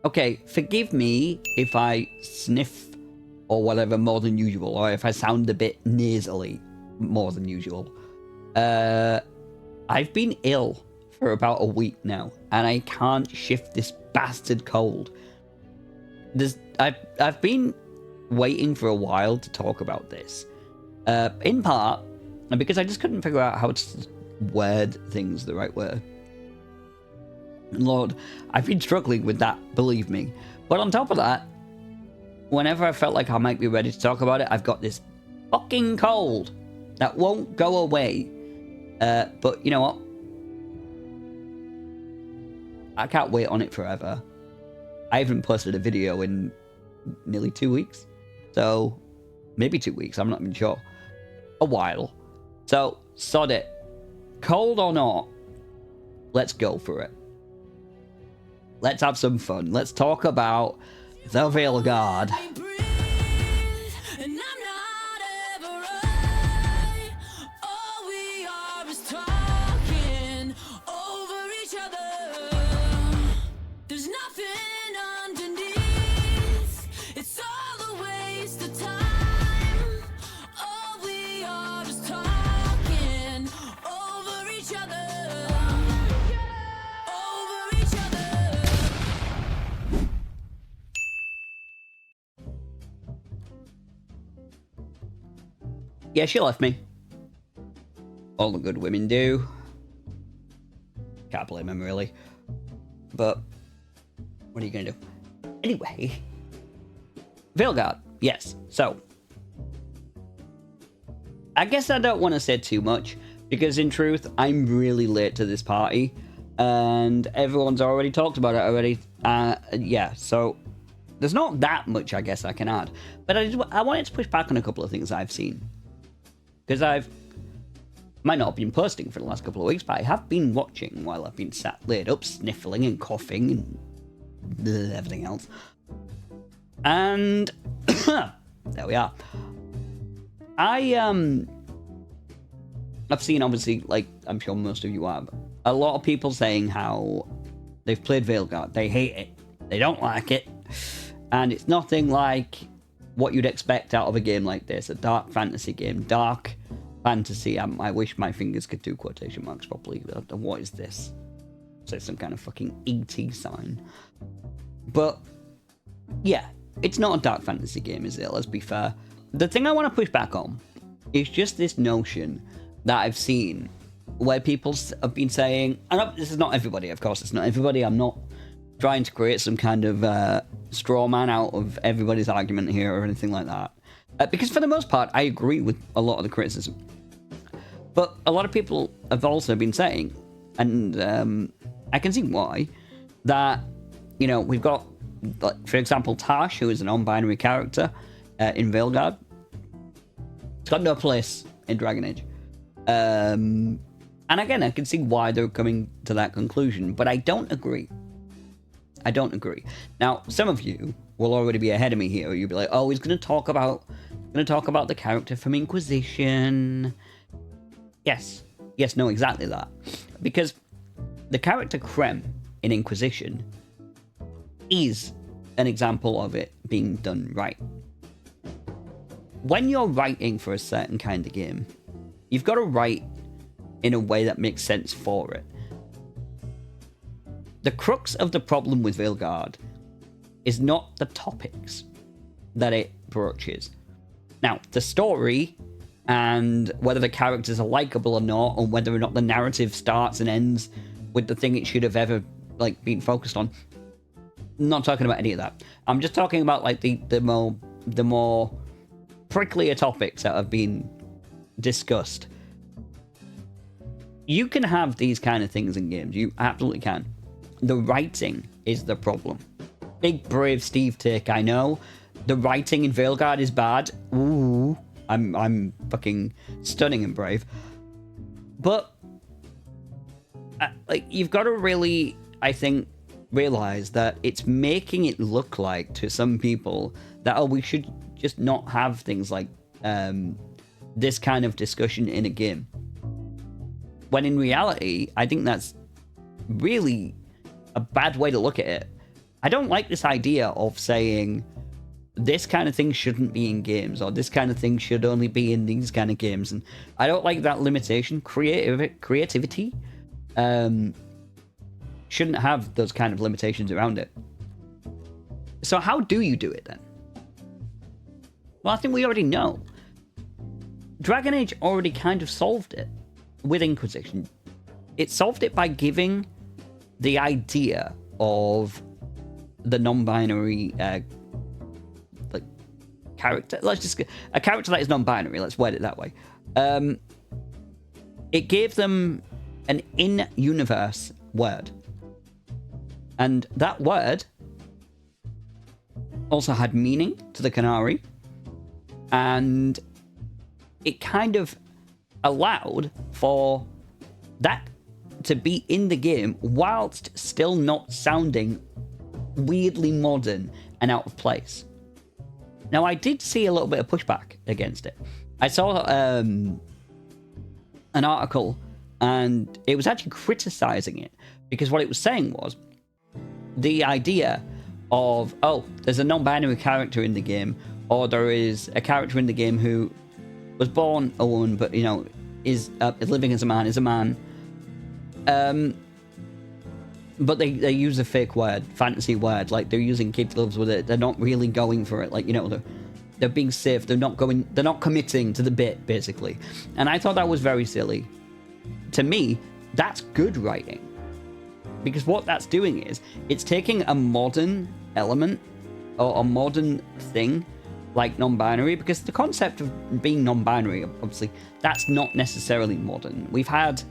Okay, forgive me if I sniff or whatever more than usual, or if I sound a bit nasally more than usual. I've been ill for about a week now, and I can't shift this bastard cold. I've been waiting for a while to talk about this, in part because I just couldn't figure out how to word things the right way. Lord, I've been struggling with that, believe me. But on top of that, whenever I felt like I might be ready to talk about it, I've got this fucking cold that won't go away. But you know what? I can't wait on it forever. I haven't posted a video in nearly 2 weeks. So, maybe 2 weeks, I'm not even sure. A while. So, sod it. Cold or not, let's go for it. Let's have some fun. Let's talk about the Veilguard. Yeah, she left me. All the good women do. Can't blame him, really. But what are you going to do? Anyway. Veilguard. Yes. So. I guess I don't want to say too much. Because in truth, I'm really late to this party. And everyone's already talked about it already. Yeah, so. There's not that much, I guess, I can add. But I wanted to push back on a couple of things I've seen. Because might not have been posting for the last couple of weeks, but I have been watching while I've been sat laid up, sniffling and coughing and everything else. And there we are. I've seen, obviously, like I'm sure most of you have, a lot of people saying how they've played Veilguard. They hate it. They don't like it. And it's nothing like what you'd expect out of a game like this, a dark fantasy game. Dark fantasy. I wish my fingers could do quotation marks properly. What is this? So it's some kind of fucking ET sign. But yeah, it's not a dark fantasy game, is it? Let's be fair. The thing I want to push back on is just this notion that I've seen where people have been saying, and this is not everybody, of course, it's not everybody. I'm not trying to create some kind of straw man out of everybody's argument here or anything like that. Because for the most part, I agree with a lot of the criticism. But a lot of people have also been saying, and I can see why, that, you know, we've got, like, for example, Tash, who is a non-binary character in Veilguard. It's got no place in Dragon Age. And again, I can see why they're coming to that conclusion, but I don't agree. I don't agree. Now, some of you will already be ahead of me here. You'll be like, "Oh, he's going to talk about the character from Inquisition." Yes, no, exactly that. Because the character Krem in Inquisition is an example of it being done right. When you're writing for a certain kind of game, you've got to write in a way that makes sense for it. The crux of the problem with Veilguard is not the topics that it broaches. Now, the story and whether the characters are likable or not, or whether or not the narrative starts and ends with the thing it should have ever been focused on. I'm not talking about any of that. I'm just talking about the more pricklier topics that have been discussed. You can have these kind of things in games. You absolutely can. The writing is the problem. Big brave Steve take, I know. The writing in Veilguard is bad. Ooh, I'm fucking stunning and brave. But you've got to really, I think, realize that it's making it look like to some people that we should just not have things like this kind of discussion in a game. When in reality, I think that's really a bad way to look at it. I don't like this idea of saying this kind of thing shouldn't be in games, or this kind of thing should only be in these kind of games. And I don't like that limitation. Creativity shouldn't have those kind of limitations around it. So how do you do it then? Well, I think we already know. Dragon Age already kind of solved it with Inquisition. It solved it by giving the idea of the non-binary like character. Let's just a character that is non-binary. Let's word it that way. It gave them an in-universe word, and that word also had meaning to the Qunari, and it kind of allowed for that to be in the game whilst still not sounding weirdly modern and out of place. Now, I did see a little bit of pushback against it. I saw an article, and it was actually criticizing it, because what it was saying was the idea of, oh, there's a non-binary character in the game, or there is a character in the game who was born a woman, but, you know, is living as a man, is a man. But they use a fake word, fantasy word, like they're using kid gloves with it. They're not really going for it, like, you know, they're being safe. They're not committing to the bit, basically. And I thought that was very silly. To me, that's good writing, because what that's doing is it's taking a modern element or a modern thing like non-binary, because the concept of being non-binary, obviously, that's not necessarily modern. We've had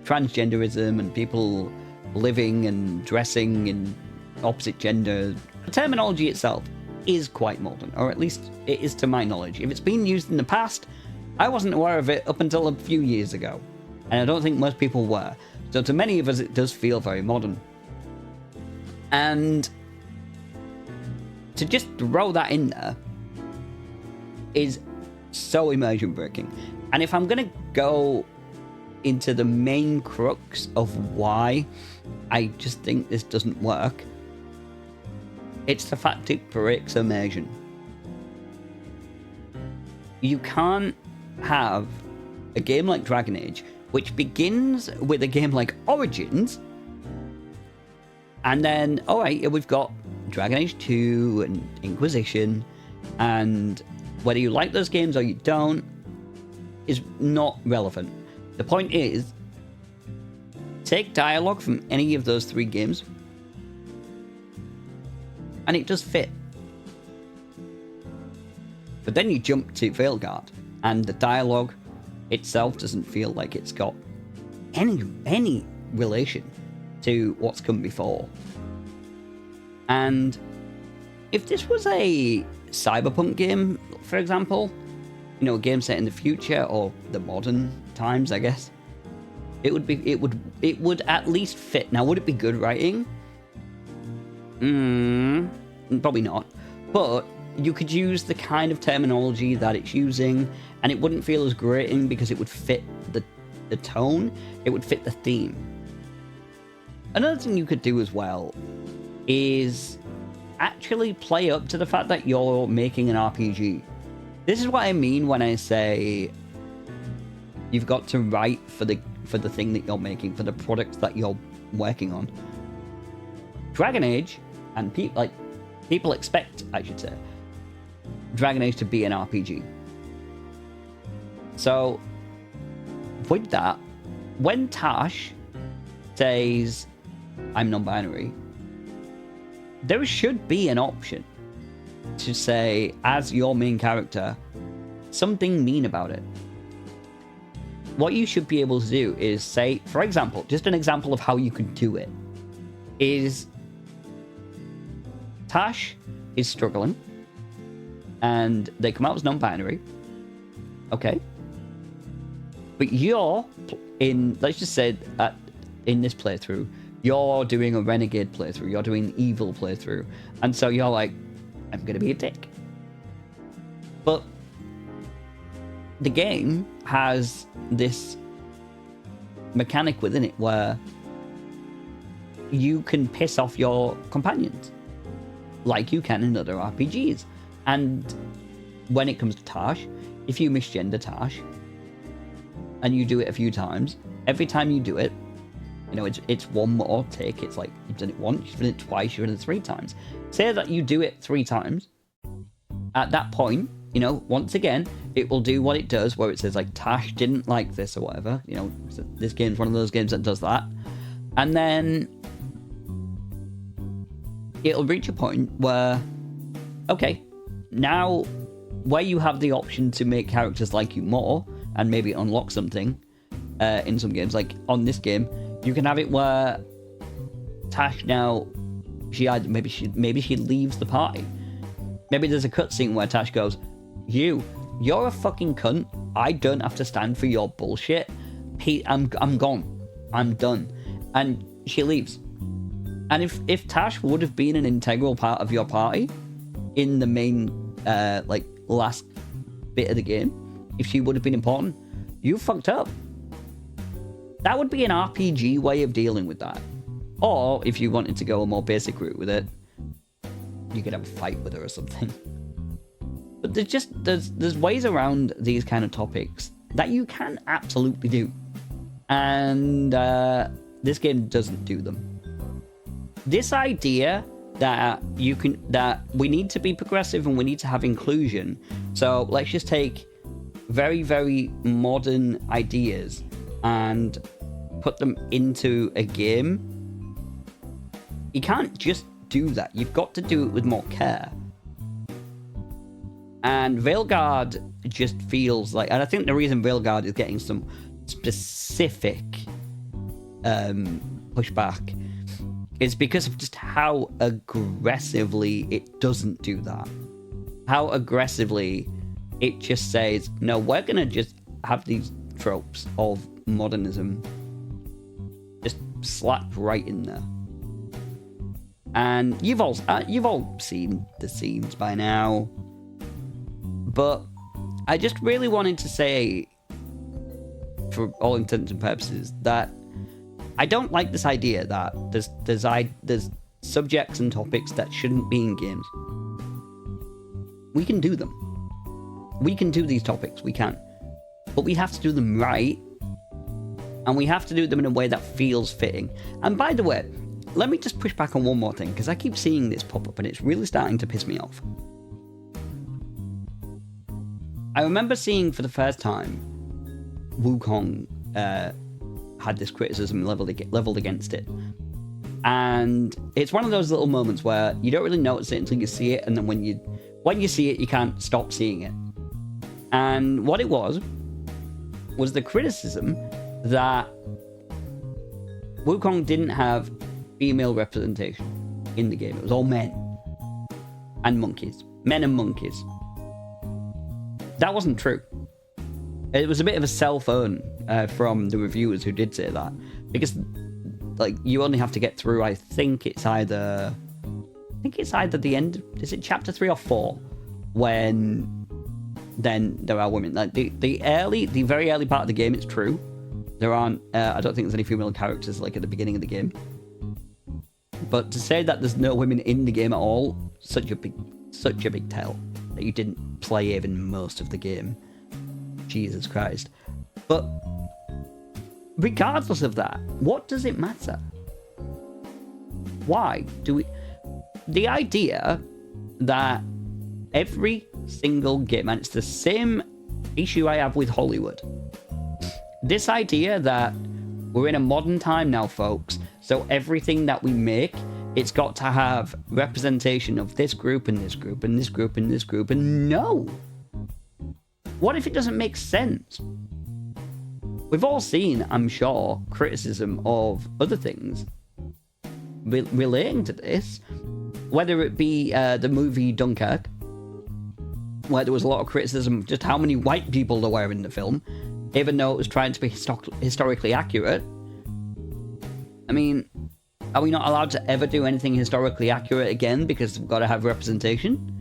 transgenderism and people living and dressing in opposite gender. The terminology itself is quite modern, or at least it is to my knowledge. If it's been used in the past, I wasn't aware of it up until a few years ago, and I don't think most people were. So to many of us, it does feel very modern. And to just throw that in there is so immersion breaking. And if I'm gonna go into the main crux of why I just think this doesn't work, it's the fact it breaks immersion. You can't have a game like Dragon Age, which begins with a game like Origins, and then, alright, we've got Dragon Age 2 and Inquisition, and whether you like those games or you don't is not relevant. The point is, take dialogue from any of those three games, and it does fit. But then you jump to Veilguard, and the dialogue itself doesn't feel like it's got any relation to what's come before. And if this was a cyberpunk game, for example, you know, a game set in the future or the modern times, I guess, it would at least fit. Now, would it be good writing? Probably not. But you could use the kind of terminology that it's using, and it wouldn't feel as grating because it would fit the tone. It would fit the theme. Another thing you could do as well is actually play up to the fact that you're making an RPG. This is what I mean when I say you've got to write for the thing that you're making, for the product that you're working on. Dragon Age, and people expect, I should say, Dragon Age to be an RPG. So with that, when Tash says, I'm non-binary, there should be an option to say, as your main character, something mean about it. What you should be able to do is say, for example, just an example of how you could do it is Tash is struggling and they come out as non-binary. Okay. But you're in, let's just say in this playthrough, you're doing a renegade playthrough, you're doing an evil playthrough, and so you're like, I'm gonna be a dick. But the game has this mechanic within it where you can piss off your companions like you can in other RPGs. And when it comes to Tash, if you misgender Tash and you do it a few times, every time you do it, you know, it's one more tick. It's like you've done it once, you've done it twice, you've done it 3 times. Say that you do it 3 times. At that point, you know, once again, it will do what it does, where it says like Tash didn't like this or whatever. You know, this game's one of those games that does that. And then it'll reach a point where, okay, now where you have the option to make characters like you more and maybe unlock something in some games, like on this game, you can have it where Tash now, maybe she leaves the party. Maybe there's a cutscene where Tash goes, you're a fucking cunt. I don't have to stand for your bullshit. I'm gone. I'm done. And she leaves. And if Tash would have been an integral part of your party in the main, like, last bit of the game, if she would have been important, you fucked up. That would be an RPG way of dealing with that. Or, if you wanted to go a more basic route with it, you could have a fight with her or something. But there's ways around these kind of topics that you can absolutely do. And this game doesn't do them. This idea that we need to be progressive and we need to have inclusion. So let's just take very, very modern ideas and put them into a game. You can't just do that. You've got to do it with more care. And Veilguard just feels like, and I think the reason Veilguard is getting some specific pushback is because of just how aggressively it doesn't do that. How aggressively it just says, no, we're gonna just have these tropes of modernism just slapped right in there. And you've all seen the scenes by now, but I just really wanted to say, for all intents and purposes, that I don't like this idea that there's subjects and topics that shouldn't be in games. We can do them. We can do these topics, we can. But we have to do them right, and we have to do them in a way that feels fitting. And by the way, let me just push back on one more thing, because I keep seeing this pop up and it's really starting to piss me off. I remember seeing for the first time Wukong had this criticism leveled against it. And it's one of those little moments where you don't really notice it until you see it, and then when you see it, you can't stop seeing it. And what it was the criticism that Wukong didn't have female representation in the game. It was all men and monkeys. Men and monkeys. That wasn't true. It was a bit of a self-own from the reviewers who did say that, because like you only have to get through, I think it's either the end, is it chapter 3 or 4, when then there are women. Like the very early part of the game, it's true. There aren't I don't think there's any female characters like at the beginning of the game. But to say that there's no women in the game at all, such a big tell that you didn't play even most of the game. Jesus Christ. But regardless of that, what does it matter? Why do we... The idea that every single game, and it's the same issue I have with Hollywood, this idea that we're in a modern time now, folks, so everything that we make, it's got to have representation of this group and this group and this group and this group, and no! What if it doesn't make sense? We've all seen, I'm sure, criticism of other things relating to this, whether it be the movie Dunkirk, where there was a lot of criticism of just how many white people there were in the film, even though it was trying to be historically accurate. I mean, are we not allowed to ever do anything historically accurate again because we've got to have representation?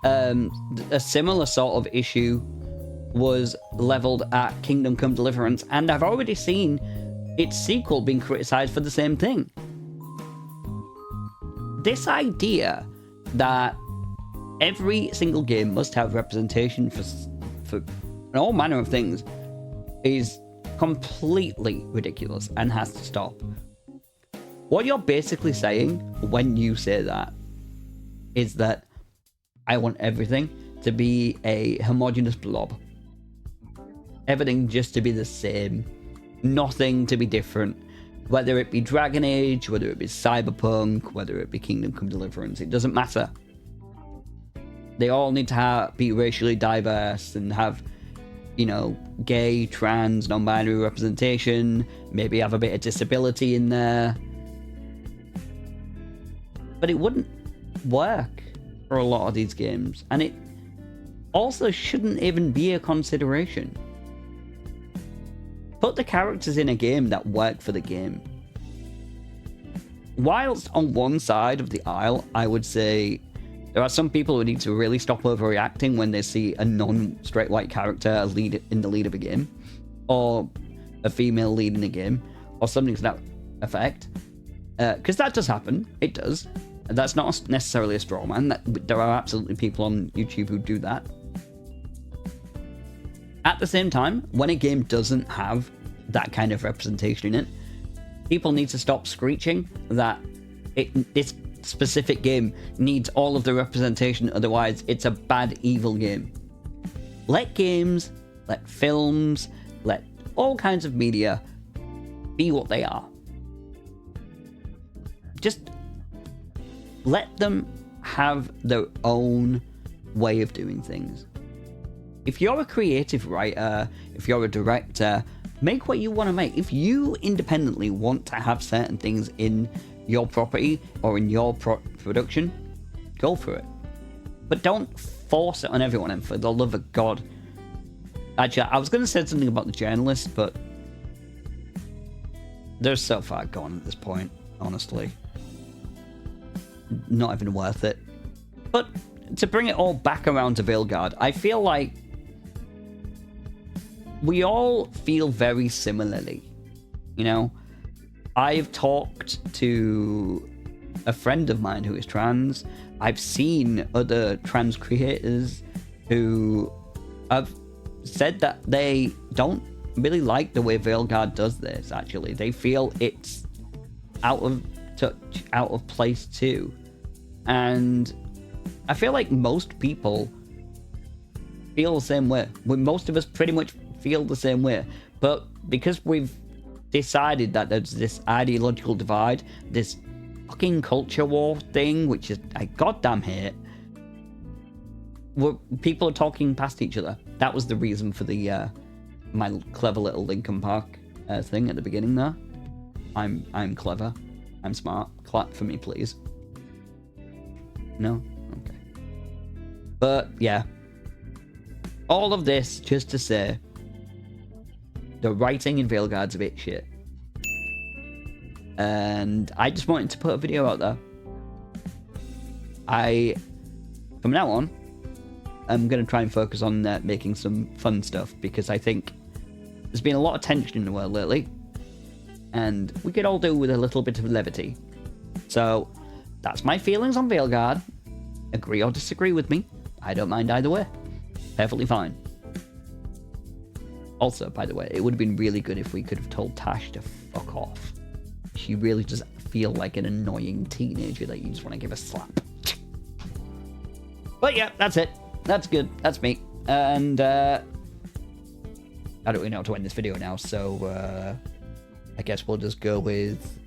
A similar sort of issue was leveled at Kingdom Come Deliverance, and I've already seen its sequel being criticised for the same thing. this idea that every single game must have representation for all manner of things is completely ridiculous and has to stop. What you're basically saying when you say that is that I want everything to be a homogenous blob. Everything just to be the same. Nothing to be different. Whether it be Dragon Age, whether it be Cyberpunk, whether it be Kingdom Come Deliverance, it doesn't matter. They all need to be racially diverse and have, you know, gay, trans, non-binary representation, maybe have a bit of disability in there. But it wouldn't work for a lot of these games, and it also shouldn't even be a consideration. Put the characters in a game that work for the game. Whilst on one side of the aisle, I would say there are some people who need to really stop overreacting when they see a non-straight white character lead in the lead of a game, or a female lead in a game, or something to that effect. Because that does happen. It does. That's not necessarily a straw man. There are absolutely people on YouTube who do that. At the same time, when a game doesn't have that kind of representation in it, people need to stop screeching that this specific game needs all of the representation, otherwise it's a bad, evil game. Let games, let films, let all kinds of media be what they are. Just let them have their own way of doing things. If you're a creative writer, if you're a director, make what you want to make. If you independently want to have certain things in your property or in your production, go for it. But don't force it on everyone, and for the love of God. Actually, I was going to say something about the journalists, but they're so far gone at this point, honestly. Not even worth it. But to bring it all back around to Veilguard, I feel like we all feel very similarly. You know, I've talked to a friend of mine who is trans. I've seen other trans creators who have said that they don't really like the way Veilguard does this, actually. They feel it's out of touch, out of place too. And I feel like most people feel the same way. Most of us pretty much feel the same way. But because we've decided that there's this ideological divide, this fucking culture war thing, which is I goddamn hate, people are talking past each other. That was the reason for the my clever little Linkin Park thing at the beginning there. I'm clever. I'm smart. Clap for me, please. No? Okay. But, yeah. All of this just to say, the writing in Veilguard's a bit shit. And I just wanted to put a video out there. From now on, I'm going to try and focus on making some fun stuff, because I think there's been a lot of tension in the world lately, and we could all do with a little bit of levity. So, that's my feelings on Veilguard. Agree or disagree with me, I don't mind either way. Perfectly fine. Also, by the way, it would have been really good if we could have told Tash to fuck off. She really does feel like an annoying teenager that you just want to give a slap. But yeah, that's it. That's good. That's me. And I don't really know how to end this video now, so I guess we'll just go with